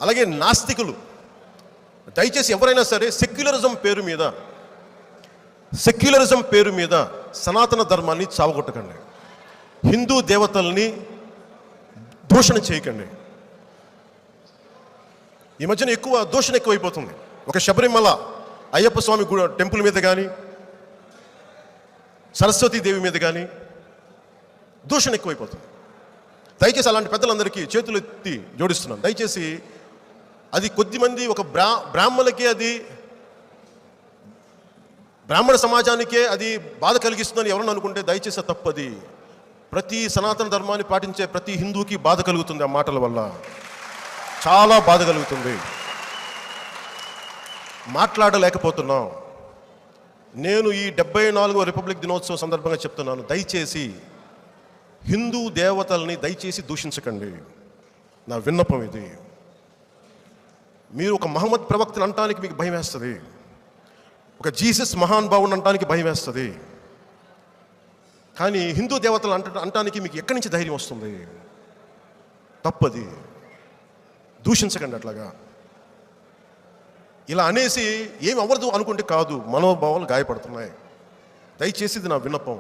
అలాగే నాస్తికులు, దయచేసి ఎవరైనా సరే సెక్యులరిజం పేరు మీద సనాతన ధర్మాన్ని చావగొట్టకండి. హిందూ దేవతల్ని దూషణ చేయకండి. ఈ మధ్యన దూషణ ఎక్కువైపోతుంది. ఒక శబరిమల అయ్యప్ప స్వామి టెంపుల్ మీద కానీ, సరస్వతీదేవి మీద కానీ దూషణ ఎక్కువైపోతుంది. దయచేసి అలాంటి పెద్దలందరికీ చేతులు ఎత్తి జోడిస్తున్నాను. దయచేసి అది కొద్దిమంది ఒక బ్రాహ్మణులకే, అది బ్రాహ్మణ సమాజానికే అది బాధ కలిగిస్తుందని ఎవరన్నా అనుకుంటే దయచేసి తప్పది. ప్రతి సనాతన ధర్మాన్ని పాటించే ప్రతి హిందూకి బాధ కలుగుతుంది. ఆ మాటల వల్ల చాలా బాధ కలుగుతుంది. మాట్లాడలేకపోతున్నాం. నేను ఈ 74వ రిపబ్లిక్ దినోత్సవం సందర్భంగా చెప్తున్నాను, దయచేసి హిందూ దేవతల్ని దయచేసి దూషించకండి. నా విన్నపం ఇది. మీరు ఒక మహమ్మద్ ప్రవక్తను అనటానికి మీకు భయం వేస్తుంది, ఒక జీసస్ మహానుభావుని అనటానికి భయం వేస్తుంది. కానీ హిందూ దేవతలు అనటానికి మీకు ఎక్కడి నుంచి ధైర్యం వస్తుంది? తప్పది. దూషించకండి అట్లాగా. ఇలా అనేసి ఏమి అవ్వదు అనుకుంటే కాదు, మనోభావాలు గాయపడుతున్నాయి. దయచేసి ఇది నా విన్నపం.